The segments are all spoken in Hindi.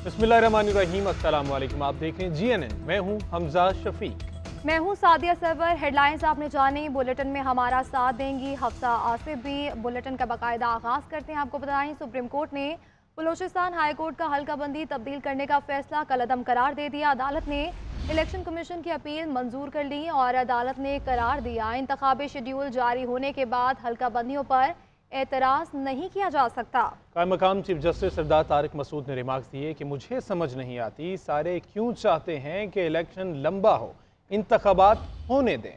बिस्मिल्लाहिर्रहमानिर्रहीम, अस्सलाम वालेकुम। आप देख रहे हैं GNN। मैं हूं हमजा शफीक। मैं हूं सादिया सरवर। हेडलाइंस आपने जानी, बुलेटिन में हमारा साथ देंगी हफ्सा आसिफ भी। बुलेटिन का बाकायदा आगाज करते हैं। आपको बताएं, सुप्रीम कोर्ट ने बलूचिस्तान हाई कोर्ट का हल्का बंदी तब्दील करने का फैसला कलअदम करार दे दिया। अदालत ने इलेक्शन कमीशन की अपील मंजूर कर ली और अदालत ने करार दिया, इंतखाबी शेड्यूल जारी होने के बाद हल्का बंदियों पर एतराज नहीं किया जा सकता। कायम मकाम चीफ जस्टिस सरदार तारिक मसूद ने रिमार्क्स दिए कि मुझे समझ नहीं आती सारे क्यों चाहते हैं कि इलेक्शन लंबा हो, इंतखाबात होने दें।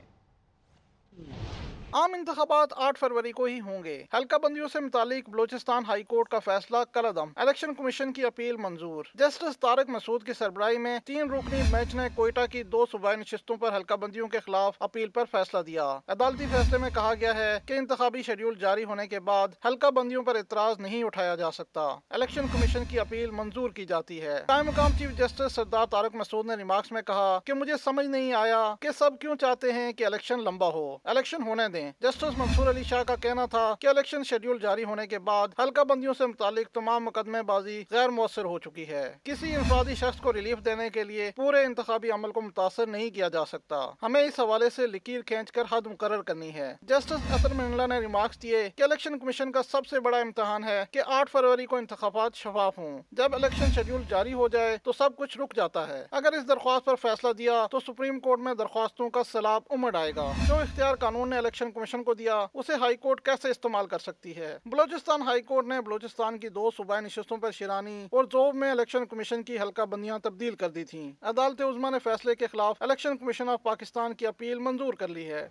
आम इंतखाबात 8 फरवरी को ही होंगे। हल्का बंदियों से मुतालिक बलूचिस्तान हाई कोर्ट का फैसला कलअदम, इलेक्शन कमीशन की अपील मंजूर। जस्टिस तारिक मसूद की सरबराही में 3 रुकनी बेंच ने कोयटा की 2 सूबाई नशिस्तों पर हल्का बंदियों के खिलाफ अपील पर फैसला दिया। अदालती फैसले में कहा गया है कि इंतखाबी शेड्यूल जारी होने के बाद हल्का बंदियों पर एतराज नहीं उठाया जा सकता। इलेक्शन कमीशन की अपील मंजूर की जाती है। कायम मकाम चीफ जस्टिस सरदार तारिक मसूद ने रिमार्क्स में कहा कि मुझे समझ नहीं आया कि सब क्यों चाहते हैं कि इलेक्शन लंबा हो, इलेक्शन होने दें। जस्टिस मंसूर अली शाह का कहना था कि इलेक्शन शेड्यूल जारी होने के बाद हल्का बंदियों से मुतालिक तमाम मुकदमेबाजी गैर मौसर हो चुकी है। किसी इंफरादी शख्स को रिलीफ देने के लिए पूरे इंतखाबी अमल को मुतासर नहीं किया जा सकता। हमें इस हवाले से लकीर खींच कर हद मुकर्रर करनी है। जस्टिस अतर मिनला ने रिमार्क्स दिए कि इलेक्शन कमीशन का सबसे बड़ा इम्तहान है कि 8 फरवरी को इंतखाबात शफाफ हों। जब इलेक्शन शेड्यूल जारी हो जाए तो सब कुछ रुक जाता है। अगर इस दरख्वास्त पर फैसला दिया तो सुप्रीम कोर्ट में दरख्वास्तों का सैलाब उमड़ आएगा। जो इख्तियार कानून ने इलेक्शन कमीशन को दिया उसे हाई कोर्ट कैसे इस्तेमाल कर सकती है। बलूचिस्तान हाई कोर्ट ने बलूचिस्तान की 2 सूबाई नशिस्तों पर शिरानी और जोब में इलेक्शन कमीशन की हल्का बंदियां तब्दील कर दी थी। अदालत उज़्मा ने फैसले के खिलाफ इलेक्शन कमीशन ऑफ पाकिस्तान की अपील मंजूर कर ली है।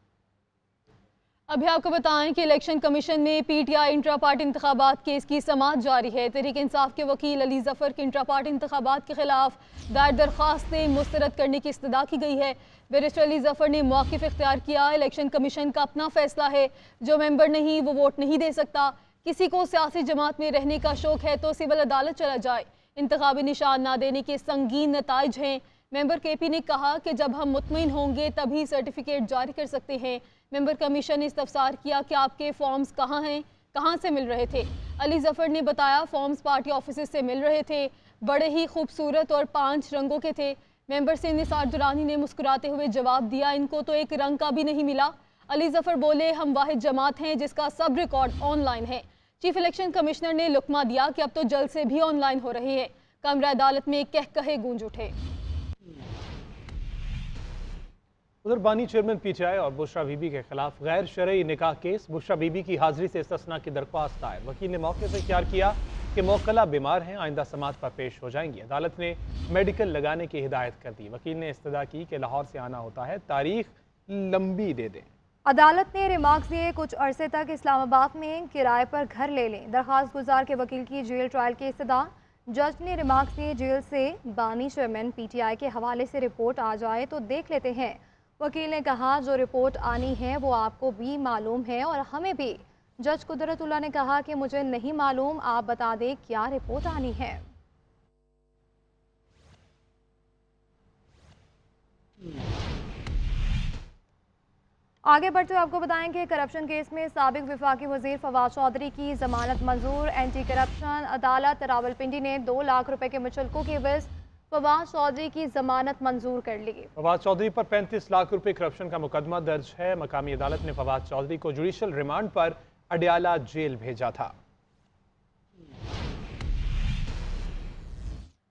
अभी आपको बताएं कि इलेक्शन कमीशन में PTI इंट्रा पार्टी इंतखाबात केस की समाअत जारी है। तहरीक इंसाफ के वकील अली जफर के इंट्रा पार्टी इंतखाबात के खिलाफ दायर दरख्वास्तें मुस्तरद करने की इस्तदा की गई है। बैरिस्टर अली जफर ने मौक़िफ़ इख्तियार किया, इलेक्शन कमीशन का अपना फैसला है, जो मेंबर नहीं वो वोट नहीं दे सकता। किसी को सियासी जमात में रहने का शौक है तो सिविल अदालत चला जाए। इंतखाबी निशान ना देने के संगीन नताइज हैं। मेंबर KP ने कहा कि जब हम मुतमईन होंगे तभी सर्टिफिकेट जारी कर सकते हैं। मेंबर कमीशन ने इस्तफसार किया कि आपके फॉर्म्स कहाँ हैं, कहाँ से मिल रहे थे। अली जफर ने बताया फॉर्म्स पार्टी ऑफिस से मिल रहे थे, बड़े ही खूबसूरत और 5 रंगों के थे। मेंबर से निसार दुरानी ने मुस्कुराते हुए जवाब दिया, इनको तो एक रंग का भी नहीं मिला। अली जफर बोले, हम वाहिद जमात हैं जिसका सब रिकॉर्ड ऑनलाइन है। चीफ इलेक्शन कमिश्नर ने लुकमा दिया कि अब तो जल्द से भी ऑनलाइन हो रहे हैं। कमरा अदालत में कह गूंज उठे। उधर बानी चेयरमैन PTI और बुशरा बीबी के खिलाफ गैर शरई निकाह केस, बुशरा बीबी की हाजिरी से इस्तिस्ना की दरख्वास्त दायर। वकील ने मौके से इख्तियार किया कि मौकला बीमार हैं, आइंदा समाअत पर पेश हो जाएंगी। अदालत ने मेडिकल लगाने की हिदायत कर दी। वकील ने इस्तदा की कि लाहौर से आना होता है, तारीख लंबी दे दें। अदालत ने रिमार्क्स दिए, कुछ अरसे तक इस्लामाबाद में किराए पर घर ले लें। दरख्वास्त गुजार के वकील की जेल ट्रायल की इस्तदा। जज ने रिमार्क्स दिए, जेल से बानी चेयरमैन PTI के हवाले से रिपोर्ट आ जाए तो देख लेते हैं। वकील ने कहा, जो रिपोर्ट आनी है वो आपको भी मालूम है और हमें भी। जज कुदरतुल्लाह ने कहा कि मुझे नहीं मालूम, आप बता दें क्या रिपोर्ट आनी है। आगे बढ़ते हुए आपको बताएं कि करप्शन केस में साबिक विफाकी वजीर फवाद चौधरी की जमानत मंजूर। एंटी करप्शन अदालत रावलपिंडी ने 2 लाख रुपए के मुचलकों के एवज फवाद चौधरी की जमानत मंजूर कर ली। फवाद चौधरी पर 35 लाख रुपए करप्शन का मुकदमा दर्ज है। मकामी अदालत ने फवाद चौधरी को जुडिशल रिमांड पर अडयाला जेल भेजा था।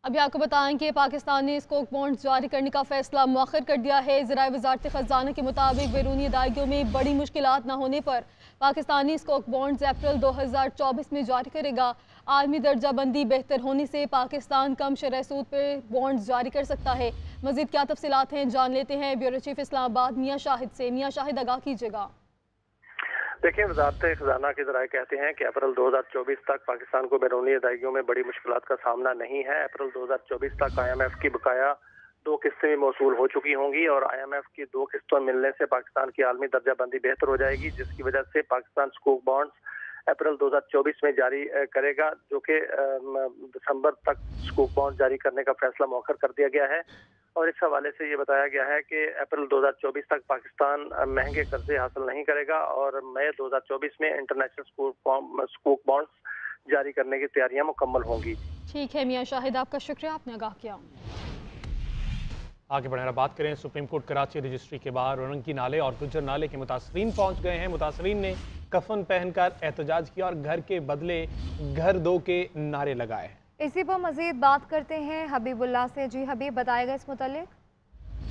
अभी आपको बताएं कि पाकिस्तान ने स्कोक बॉन्ड्स जारी करने का फैसला मौखर कर दिया है। ज़राए वज़ारत ख़ज़ाना के मुताबिक बैरूनी अदायगियों में बड़ी मुश्किलात न होने पर पाकिस्तानी स्कोक बॉन्ड्स अप्रैल 2024 में जारी करेगा। आलमी दर्जा बंदी बेहतर होने से पाकिस्तान कम शरह सूद पर बॉन्ड्स जारी कर सकता है। मज़ीद क्या तफसीलात हैं जान लेते हैं ब्यूरो चीफ इस्लामाबाद मियाँ शाहिद से। मियाँ शाहिद, आगाह कीजिएगा। देखिए, वज़ारत ख़ज़ाना के ज़राए कहते हैं कि अप्रैल 2024 तक पाकिस्तान को बैरूनी अदायगियों में बड़ी मुश्किलात का सामना नहीं है। अप्रैल 2024 तक IMF की बकाया 2 किस्तें मौसूल हो चुकी होंगी और IMF की 2 किस्तों मिलने से पाकिस्तान की आलमी दर्जाबंदी बेहतर हो जाएगी, जिसकी वजह से पाकिस्तान स्कोक बॉन्ड्स अप्रैल 2024 में जारी करेगा, जो कि दिसंबर तक स्कोक बॉन्ड जारी करने का फैसला मौखर कर दिया गया है। और इस हवाले से ये बताया गया है कि अप्रैल 2024 तक पाकिस्तान महंगे कर्जे हासिल नहीं करेगा और मई 2024 में इंटरनेशनल स्कोक बॉन्ड्स जारी करने की तैयारियां मुकम्मल होंगी। ठीक है मियाँ शाहिद, आपका शुक्रिया, आपने आगाह किया। आगे बढ़ना बात करें सुप्रीम कोर्ट कराची रजिस्ट्री के बाहर औरंगी नाले और गुज्जर नाले के मुतासरीन पहुंच गए हैं। मुतासरीन ने कफन पहनकर एहतजाज किया और घर के बदले घर दो के नारे लगाए हैं। इसी पर मजीद बात करते हैं हबीबुल्लाह से। जी हबीब, बताएगा इस मुतालिक।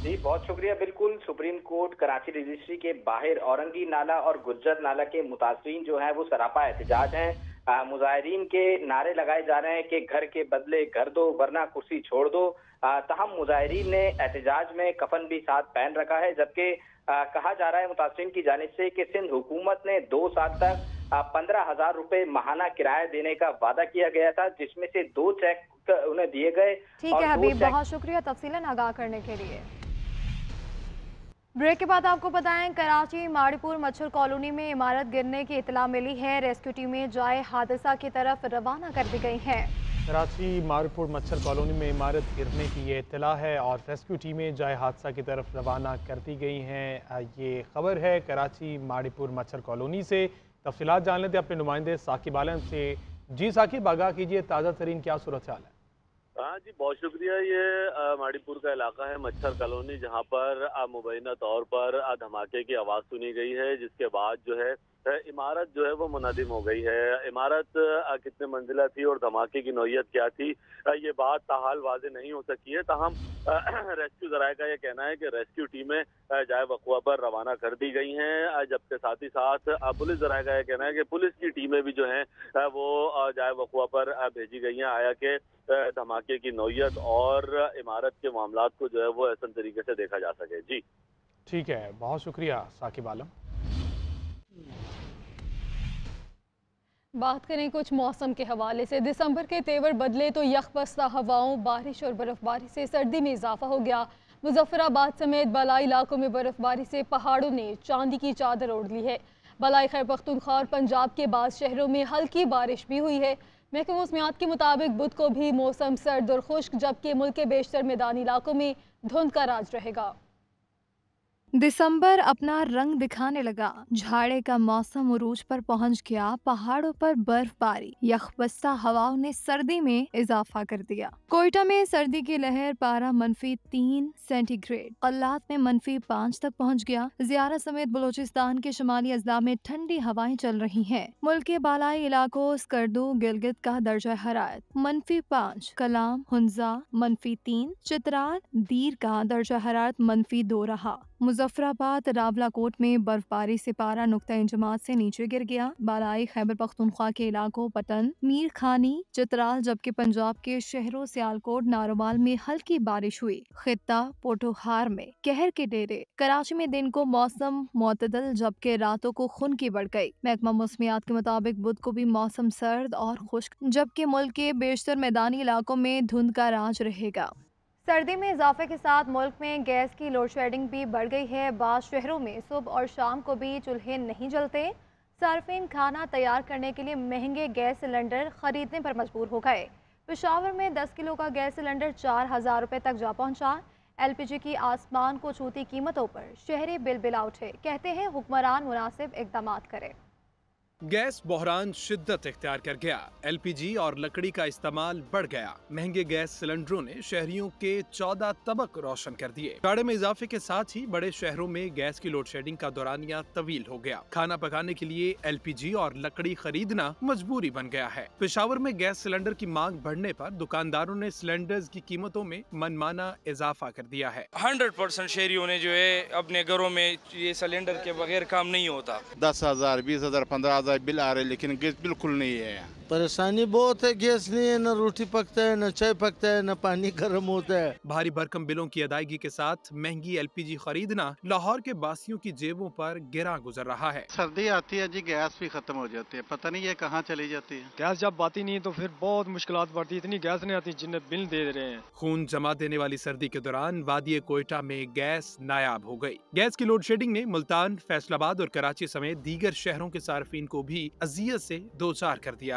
जी बहुत शुक्रिया। बिल्कुल, सुप्रीम कोर्ट कराची रजिस्ट्री के बाहर औरंगी नाला और गुज्जर नाला के मुतासरीन जो है वो सरापा एहतजाज हैं। मुजाहिरीन के नारे लगाए जा रहे हैं कि घर के बदले घर दो वरना कुर्सी छोड़ दो। तहम मुजाहिरीन ने एहतजाज में कफन भी साथ पहन रखा है, जबकि कहा जा रहा है मुतासरीन की जानिब से कि सिंध हुकूमत ने 2 साल तक 15,000 रुपए माहाना किराया देने का वादा किया गया था, जिसमें से 2 चेक उन्हें दिए गए। ठीक है हबीब, बहुत शुक्रिया तफसीलन आगाह करने के लिए। ब्रेक के बाद आपको बताएं, कराची माड़ीपुर मच्छर कॉलोनी में इमारत गिरने की इतला मिली है। रेस्क्यू टीमें जाए हादसा की तरफ रवाना कर दी गई हैं। कराची माड़ीपुर मच्छर कॉलोनी में इमारत गिरने की ये इतला है और रेस्क्यू टीमें जाए हादसा की तरफ रवाना कर दी गई हैं। ये खबर है कराची माड़ीपुर मच्छर कॉलोनी से। तफसीलात जान लेते अपने नुमाइंदे साकिब आलम से। जी साकिब, आगाह कीजिए, ताज़ा तरीन क्या सूरत हाल है? हाँ जी, बहुत शुक्रिया। ये माड़ीपुर का इलाका है मच्छर कॉलोनी, जहाँ पर मुबैना तौर पर धमाके की आवाज़ सुनी गई है, जिसके बाद जो है इमारत जो है वो मुनहदिम हो गई है। इमारत कितने मंजिला थी और धमाके की नौयत क्या थी, ये बात ताहाल वाज़े नहीं हो सकी है। ताहम रेस्क्यू ज़राए का ये कहना है कि रेस्क्यू टीमें जाए वक़ुआ पर रवाना कर दी गई हैं, जबकि साथ ही साथ पुलिस ज़राए का ये कहना है कि पुलिस की टीमें भी जो हैं वो जाए वक़ुआ पर भेजी गई हैं, आया कि धमाके की नौयत और इमारत के मामलात को जो है वो ऐसा तरीके से देखा जा सके। जी ठीक है, बहुत शुक्रिया साकिब आलम। बात करें कुछ मौसम के हवाले से। दिसंबर के तेवर बदले तो यकबस्ता हवाओं, बारिश और बर्फबारी से सर्दी में इजाफा हो गया। मुजफ्फराबाद समेत बलाई इलाकों में बर्फबारी से पहाड़ों ने चांदी की चादर ओढ़ ली है। बलाई खैबर पख्तूनख्वा और पंजाब के बाद शहरों में हल्की बारिश भी हुई है। महकमा मौसमियात के मुताबिक बुध को भी मौसम सर्द और खुश्क, जबकि मुल्क के बेशतर मैदानी इलाकों में धुंध का राज रहेगा। दिसंबर अपना रंग दिखाने लगा। झाड़े का मौसम उरूज पर पहुंच गया। पहाड़ों पर बर्फबारी, यखबस्ता हवाओं ने सर्दी में इजाफा कर दिया। कोयटा में सर्दी की लहर, पारा -3 सेंटीग्रेड, कल्लात में -5 तक पहुंच गया। ज़ियारा समेत बलूचिस्तान के शुमाली अजला में ठंडी हवाएं चल रही हैं। मुल्क के बालाई इलाकों स्कर्दू गिलगित का दर्जा हरारत -5, कलाम हुंजा -3, चित्राल दीर का दर्जा हरारत -2 रहा। मुजफ्फराबाद रावलाकोट में बर्फबारी से पारा नुक्ता इंजमात से नीचे गिर गया। बालाई खैबर पख्तूनख्वा के इलाकों पटन, मीर खानी, चित्राल, जबकि पंजाब के शहरों सियालकोट, नारोवाल में हल्की बारिश हुई। खित्ता पोटोहार में कहर के डेरे। कराची में दिन को मौसम मोतदल, जबकि रातों को खुनकी बढ़ गई। महकमा मौसमियात के मुताबिक बुध को भी मौसम सर्द और खुश्क, जबकि मुल्क के बेशतर मैदानी इलाकों में धुंध का राज रहेगा। सर्दी में इजाफे के साथ मुल्क में गैस की लोड शेडिंग भी बढ़ गई है। बाज़ शहरों में सुबह और शाम को भी चूल्हे नहीं जलते। सार्फिन खाना तैयार करने के लिए महंगे गैस सिलेंडर खरीदने पर मजबूर हो गए। पेशावर में 10 किलो का गैस सिलेंडर 4,000 रुपये तक जा पहुंचा। LPG की आसमान को छूती कीमतों पर शहरी बिलबिला उठे। कहते हैं हुक्मरान मुनासिब इक़दाम करें। गैस बहरान शिद्दत इख्तियार कर गया। LPG और लकड़ी का इस्तेमाल बढ़ गया। महंगे गैस सिलेंडरों ने शहरियों के 14 तबक रोशन कर दिए। भाड़े में इजाफे के साथ ही बड़े शहरों में गैस की लोड शेडिंग का दौरानिया तवील हो गया। खाना पकाने के लिए LPG और लकड़ी खरीदना मजबूरी बन गया है। पेशावर में गैस सिलेंडर की मांग बढ़ने पर दुकानदारों ने सिलेंडर्स की कीमतों में मनमाना इजाफा कर दिया है। 100% शहरियों ने जो है अपने घरों में ये सिलेंडर के बगैर काम नहीं होता। 10,000, 20,000, 15,000 बिल आ रहे, लेकिन गैस बिल्कुल नहीं है। परेशानी बहुत है, गैस नहीं है, न रोटी पकता है, न चाय पकता है, न पानी गर्म होता है। भारी भरकम बिलों की अदायगी के साथ महंगी LPG खरीदना लाहौर के बासियों की जेबों पर गिरा गुजर रहा है। सर्दी आती है जी, गैस भी खत्म हो जाती है, पता नहीं ये कहाँ चली जाती है। गैस जब आती नहीं तो फिर बहुत मुश्किलात बढ़ती है। इतनी गैस नहीं आती जिन्हें बिल दे रहे हैं। खून जमा देने वाली सर्दी के दौरान वादी कोयटा में गैस नायाब हो गई। गैस की लोड शेडिंग ने मुल्तान, फैसलाबाद और कराची समेत दीगर शहरों के सार्फिन को भी अजियत से दो चार कर दिया